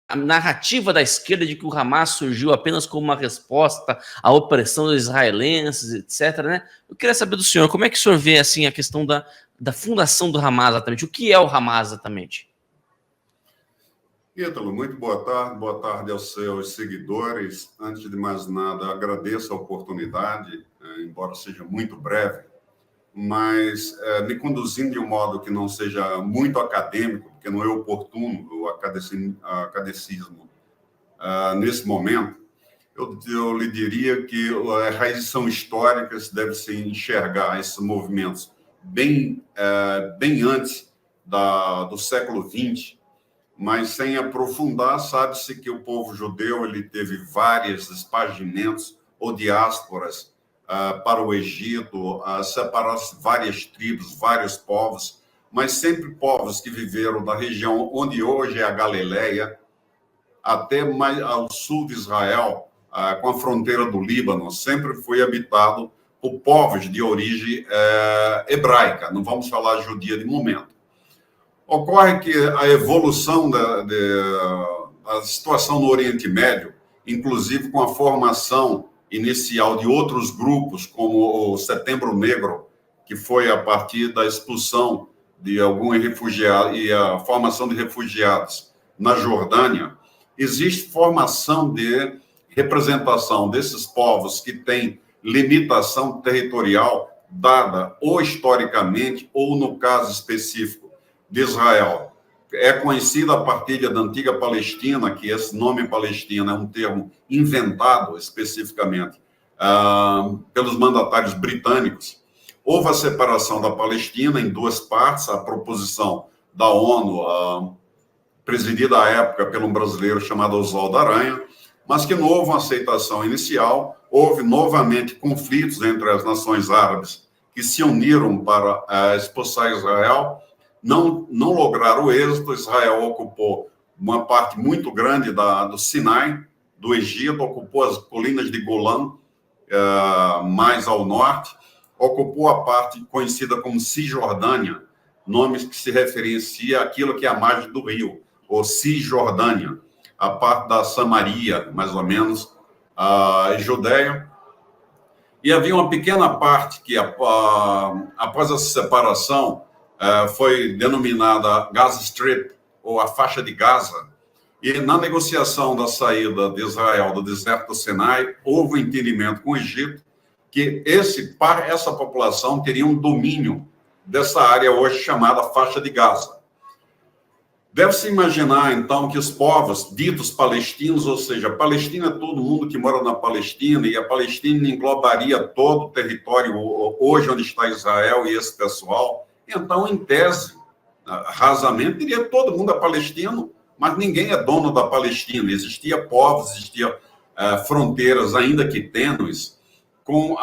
a narrativa da esquerda de que o Hamas surgiu apenas como uma resposta à opressão dos israelenses, etc., né? Eu queria saber do senhor, como é que o senhor vê assim, a questão da fundação do Hamas exatamente? O que é o Hamas exatamente? Ítalo, muito boa tarde aos seus seguidores. Antes de mais nada, agradeço a oportunidade, embora seja muito breve, mas me conduzindo de um modo que não seja muito acadêmico, porque não é oportuno o academicismo nesse momento, eu lhe diria que as raízes são históricas, deve-se enxergar esses movimentos bem antes do século XX, mas sem aprofundar, sabe-se que o povo judeu ele teve vários espagimentos ou diásporas para o Egito, separaram-se várias tribos, vários povos, mas sempre povos que viveram da região onde hoje é a Galileia, até mais ao sul de Israel, com a fronteira do Líbano, sempre foi habitado por povos de origem hebraica, não vamos falar judia de momento. Ocorre que a evolução da situação no Oriente Médio, inclusive com a formação inicial de outros grupos, como o Setembro Negro, que foi a partir da expulsão de alguns refugiados e a formação de refugiados na Jordânia, existe formação de representação desses povos que têm limitação territorial dada ou historicamente ou no caso específico de Israel. É conhecida a partilha da antiga Palestina, que esse nome Palestina é um termo inventado especificamente pelos mandatários britânicos. Houve a separação da Palestina em duas partes, a proposição da ONU, presidida à época por um brasileiro chamado Oswaldo Aranha, mas que não houve uma aceitação inicial, houve novamente conflitos entre as nações árabes que se uniram para expulsar Israel, não lograram o êxito. Israel ocupou uma parte muito grande do Sinai, do Egito, ocupou as colinas de Golã, mais ao norte, ocupou a parte conhecida como Cisjordânia, nome que se referencia àquilo que é a margem do rio, ou Cisjordânia, a parte da Samaria, mais ou menos, a Judéia. E havia uma pequena parte que, após essa separação, foi denominada Gaza Strip, ou a faixa de Gaza. E na negociação da saída de Israel do deserto do Sinai, houve um entendimento com o Egito que essa população teria um domínio dessa área hoje chamada faixa de Gaza. Deve-se imaginar, então, que os povos ditos palestinos, ou seja, Palestina é todo mundo que mora na Palestina, e a Palestina englobaria todo o território hoje onde está Israel e esse pessoal. Então, em tese, rasamente, diria todo mundo é palestino, mas ninguém é dono da Palestina. Existia povos, existia fronteiras, ainda que tênues, com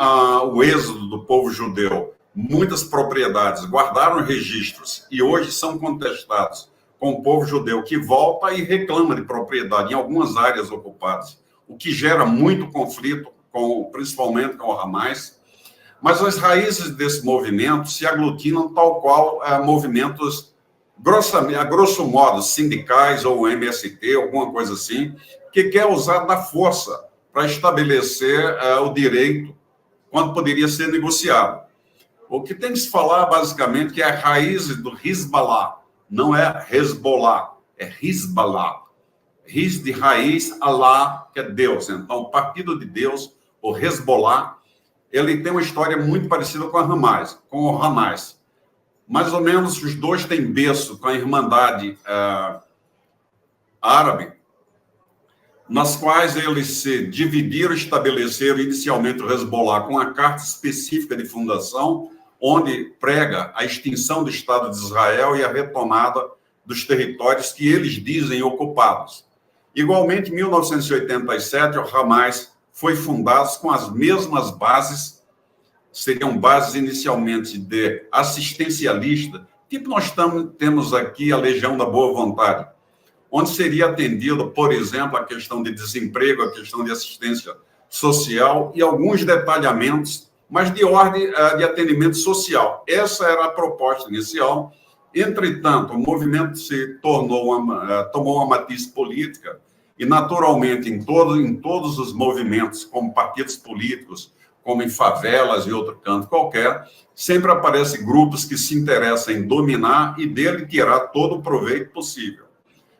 o êxodo do povo judeu. Muitas propriedades guardaram registros e hoje são contestados com o povo judeu que volta e reclama de propriedade em algumas áreas ocupadas, o que gera muito conflito, principalmente com o Hamas. Mas as raízes desse movimento se aglutinam tal qual movimentos, a grosso modo, sindicais ou MST, alguma coisa assim, que quer usar da força para estabelecer o direito quando poderia ser negociado. O que tem que se falar, basicamente, que é a raiz do Hezbollah, não é Hezbollah, é Hezbollah. Riz de raiz, Allah, que é Deus. Então, o Partido de Deus, o Hezbollah, ele tem uma história muito parecida com o Hamas. Mais ou menos, os dois têm berço com a Irmandade Árabe, nas quais eles se dividiram, estabeleceram inicialmente o Hezbollah com uma carta específica de fundação, onde prega a extinção do Estado de Israel e a retomada dos territórios que eles dizem ocupados. Igualmente, em 1987, o Hamas foi fundado com as mesmas bases, seriam bases inicialmente de assistencialista, tipo nós temos aqui a Legião da Boa Vontade, onde seria atendido, por exemplo, a questão de desemprego, a questão de assistência social e alguns detalhamentos, mas de ordem de atendimento social. Essa era a proposta inicial, Entretanto, o movimento tomou uma matiz política e, naturalmente, em todos os movimentos, como partidos políticos, como em favelas e outro canto qualquer, sempre aparecem grupos que se interessam em dominar e dele tirar todo o proveito possível.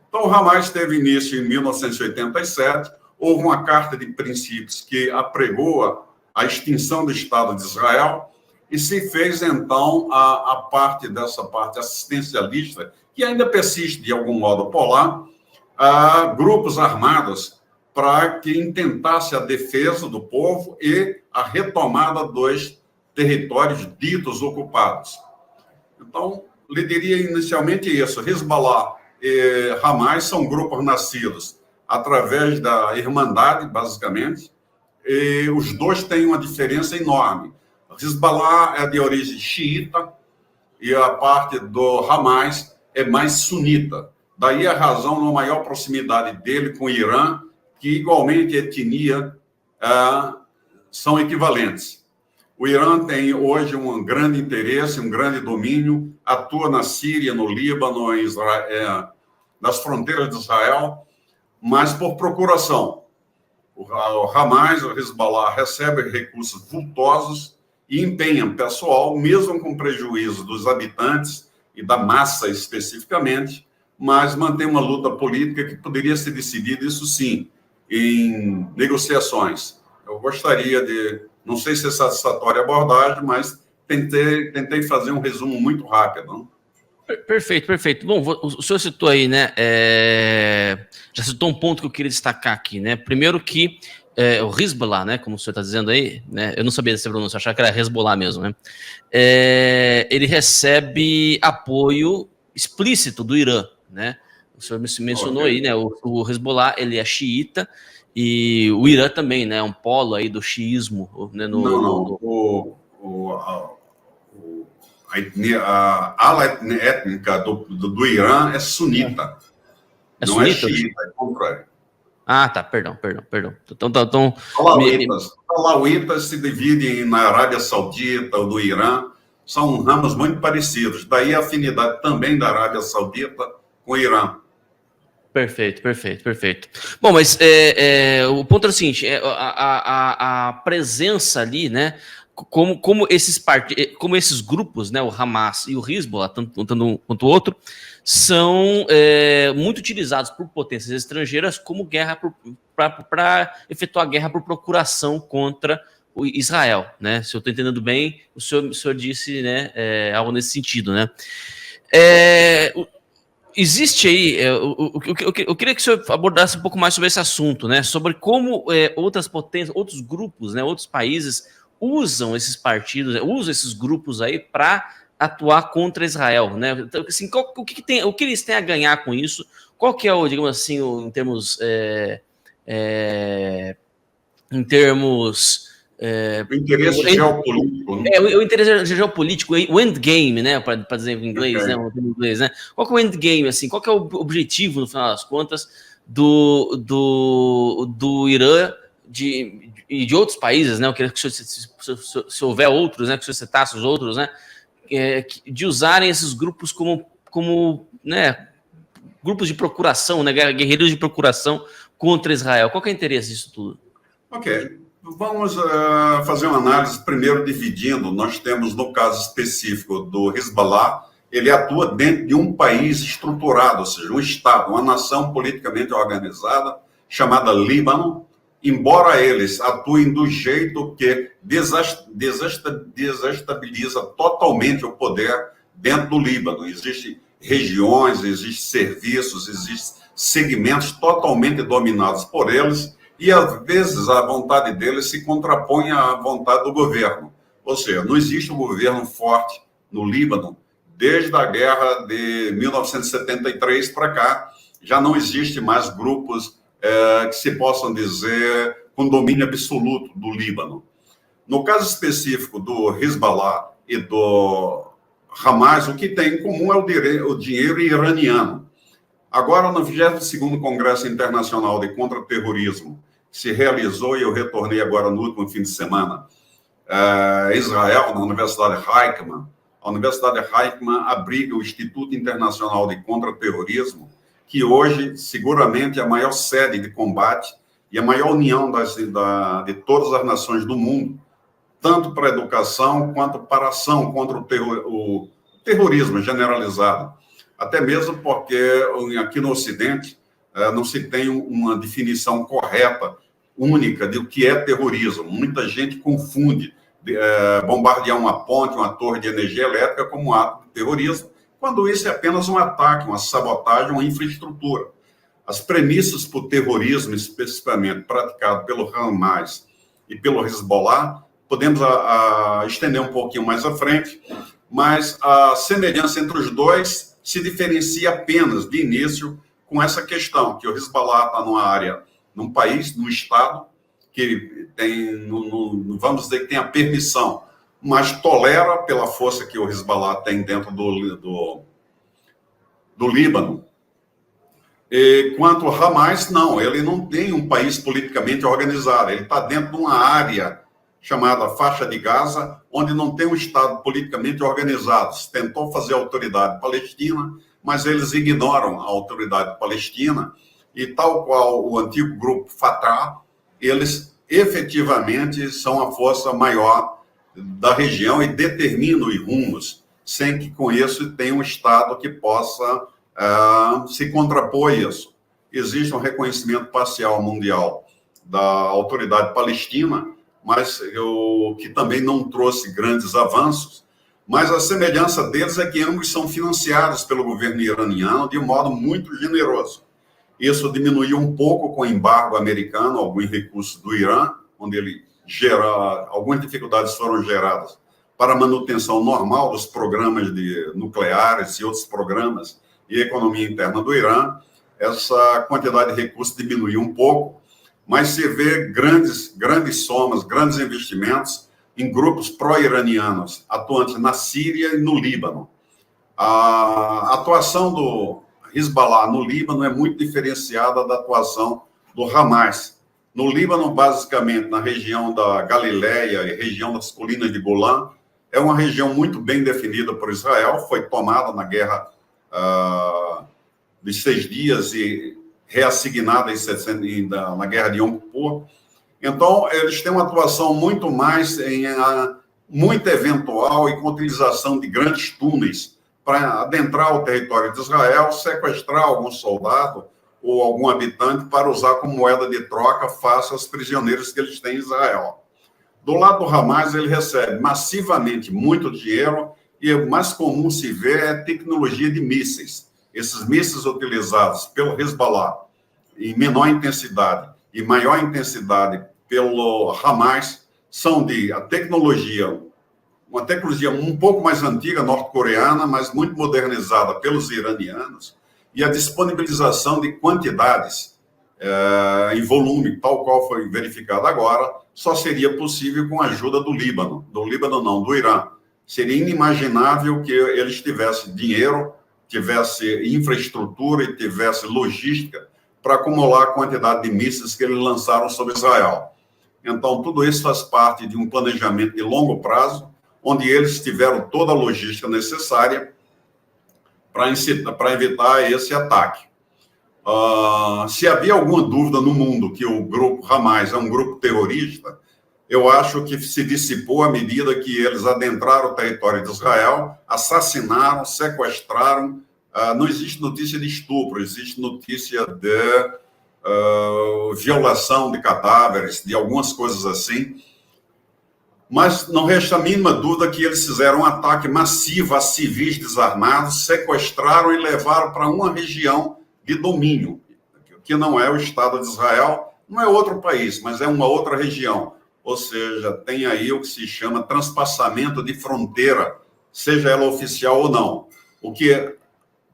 Então, o Hamas teve início em 1987, houve uma carta de princípios que apregoa a extinção do Estado de Israel e se fez, então, a parte dessa parte assistencialista, que ainda persiste de algum modo por lá, a grupos armados para que intentasse a defesa do povo e a retomada dos territórios ditos ocupados. Então, lhe diria inicialmente isso, Hezbollah e Hamas são grupos nascidos através da Irmandade, basicamente, e os dois têm uma diferença enorme. Hezbollah é de origem xiita e a parte do Hamas é mais sunita. Daí a razão na maior proximidade dele com o Irã, que igualmente etnia são equivalentes. O Irã tem hoje um grande interesse, um grande domínio, atua na Síria, no Líbano, em Israel, nas fronteiras de Israel, mas por procuração. O Hamas, o Hezbollah, recebe recursos vultosos e empenham pessoal, mesmo com prejuízo dos habitantes e da massa especificamente, mas mantém uma luta política que poderia ser decidida, isso sim, em negociações. Eu gostaria de, não sei se é satisfatória a abordagem, mas tentei fazer um resumo muito rápido. Não? Perfeito, perfeito. Bom, o senhor citou aí, né? Já citou um ponto que eu queria destacar aqui, né? Primeiro que o Hezbollah, né? Como o senhor está dizendo aí, né? Eu não sabia dessa pronúncia, eu achava que era Hezbollah mesmo, né? Ele recebe apoio explícito do Irã, né? O senhor mencionou aí, né? O Hezbollah, ele é xiita e o Irã também, né? É um polo aí do xiismo, né? A ala étnica do Irã é sunita. Não sunita? É xiita, é contrário. Ah, tá, perdão. Então, Alauítas se dividem na Arábia Saudita ou do Irã, são ramos muito parecidos. Daí a afinidade também da Arábia Saudita com o Irã. Perfeito. Bom, mas o ponto é o seguinte, a presença ali, né, como esses grupos, né, o Hamas e o Hezbollah, tanto um quanto o outro, são muito utilizados por potências estrangeiras como guerra para efetuar guerra por procuração contra o Israel, né? Se eu estou entendendo bem, o senhor disse, né, algo nesse sentido, né? Existe aí, eu queria que o senhor abordasse um pouco mais sobre esse assunto, né? Sobre como outras potências, outros grupos, né, outros países usam esses partidos, usam esses grupos aí para atuar contra Israel, né? Então, assim, o que eles têm a ganhar com isso? Qual que é o, digamos assim, em termos o interesse geopolítico. Né? O interesse geopolítico, o endgame, né? Para dizer em inglês, né? Né? Qual que é o endgame, assim? Qual que é o objetivo, no final das contas, do Irã e de outros países, né? Eu queria que se houver outros, né? Que o senhor citasse os outros, né? De usarem esses grupos como né? Grupos de procuração, né? Guerreiros de procuração contra Israel. Qual que é o interesse disso tudo? Ok. Vamos fazer uma análise primeiro dividindo. Nós temos, no caso específico do Hezbollah, ele atua dentro de um país estruturado, ou seja, um Estado, uma nação politicamente organizada, chamada Líbano, embora eles atuem do jeito que desestabiliza totalmente o poder dentro do Líbano. Existem regiões, existem serviços, existem segmentos totalmente dominados por eles, e, às vezes, a vontade deles se contrapõe à vontade do governo. Ou seja, não existe um governo forte no Líbano desde a guerra de 1973 para cá. Já não existe mais grupos que se possam dizer com domínio absoluto do Líbano. No caso específico do Hezbollah e do Hamas, o que tem em comum é o dinheiro iraniano. Agora, no 22º Congresso Internacional de Contra-Terrorismo, que se realizou, e eu retornei agora no último fim de semana, em Israel, na Universidade Heichmann, a Universidade Reichmann abriga o Instituto Internacional de Contra-Terrorismo, que hoje, seguramente, é a maior sede de combate e a maior união de todas as nações do mundo, tanto para a educação quanto para a ação contra o terrorismo generalizado. Até mesmo porque aqui no Ocidente não se tem uma definição correta, única, de o que é terrorismo. Muita gente confunde bombardear uma ponte, uma torre de energia elétrica como um ato de terrorismo, quando isso é apenas um ataque, uma sabotagem, uma infraestrutura. As premissas para o terrorismo, especificamente praticado pelo Hamas e pelo Hezbollah, podemos estender um pouquinho mais à frente, mas a semelhança entre os dois se diferencia apenas, de início, com essa questão, que o Hezbollah está numa área, num país, num estado, que tem, vamos dizer que tem a permissão, mas tolera pela força que o Hezbollah tem dentro do Líbano. E quanto ao Hamas, não, ele não tem um país politicamente organizado, ele está dentro de uma área chamada Faixa de Gaza, onde não tem um Estado politicamente organizado. Se tentou fazer a autoridade palestina, mas eles ignoram a autoridade palestina, e tal qual o antigo grupo Fatah, eles efetivamente são a força maior da região e determinam os rumos, sem que com isso tenha um Estado que possa se contrapor a isso. Existe um reconhecimento parcial mundial da autoridade palestina, mas que também não trouxe grandes avanços, mas a semelhança deles é que ambos são financiados pelo governo iraniano de um modo muito generoso. Isso diminuiu um pouco com o embargo americano, alguns recursos do Irã, onde algumas dificuldades foram geradas para a manutenção normal dos programas nucleares e outros programas e economia interna do Irã. Essa quantidade de recursos diminuiu um pouco, mas se vê grandes somas, grandes investimentos em grupos pró-iranianos, atuantes na Síria e no Líbano. A atuação do Hezbollah no Líbano é muito diferenciada da atuação do Hamas. No Líbano, basicamente, na região da Galileia e região das colinas de Golã, é uma região muito bem definida por Israel, foi tomada na guerra de 6 dias e reassignada na guerra de Yom Kippur. Então, eles têm uma atuação muito mais muito eventual e com utilização de grandes túneis para adentrar o território de Israel, sequestrar algum soldado ou algum habitante para usar como moeda de troca face aos prisioneiros que eles têm em Israel. Do lado do Hamas, ele recebe massivamente muito dinheiro e o mais comum se vê é tecnologia de mísseis. Esses mísseis utilizados pelo Hezbollah em menor intensidade e maior intensidade pelo Hamas são uma tecnologia um pouco mais antiga, norte-coreana, mas muito modernizada pelos iranianos, e a disponibilização de quantidades em volume, tal qual foi verificado agora, só seria possível com a ajuda do Líbano. Do Líbano não, do Irã. Seria inimaginável que eles tivessem dinheiro, tivesse infraestrutura e tivesse logística para acumular a quantidade de mísseis que eles lançaram sobre Israel. Então, tudo isso faz parte de um planejamento de longo prazo, onde eles tiveram toda a logística necessária para evitar esse ataque. Se havia alguma dúvida no mundo que o grupo Hamas é um grupo terrorista, eu acho que se dissipou à medida que eles adentraram o território de Israel, assassinaram, sequestraram. Não existe notícia de estupro, existe notícia de violação de cadáveres, de algumas coisas assim. Mas não resta a mínima dúvida que eles fizeram um ataque massivo a civis desarmados, sequestraram e levaram para uma região de domínio, que não é o Estado de Israel, não é outro país, mas é uma outra região. Ou seja, tem aí o que se chama transpassamento de fronteira, seja ela oficial ou não, o que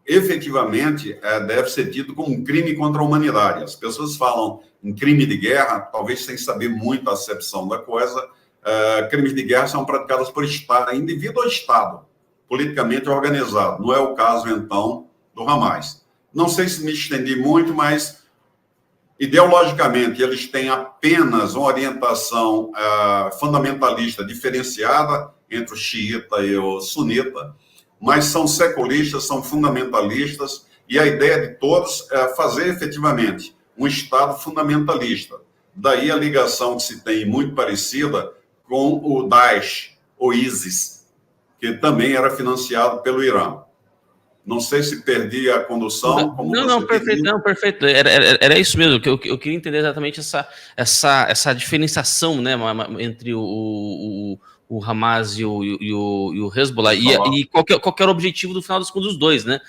efetivamente deve ser tido como um crime contra a humanidade. As pessoas falam em crime de guerra, talvez sem saber muito a acepção da coisa. Crimes de guerra são praticados por Estado, indivíduo ou Estado, politicamente organizado. Não é o caso, então, do Hamas. Não sei se me estendi muito, mas ideologicamente eles têm apenas uma orientação fundamentalista diferenciada entre o xiita e o sunita, mas são seculistas, são fundamentalistas, e a ideia de todos é fazer efetivamente um Estado fundamentalista. Daí a ligação que se tem, muito parecida, com o Daesh, o ISIS, que também era financiado pelo Irã. Não sei se perdi a condução. Não, perfeito, não, perfeito. Era isso mesmo, que eu queria entender exatamente essa diferenciação, né, entre o Hamas e o Hezbollah, e qual que era o objetivo do final das contas dos dois, né?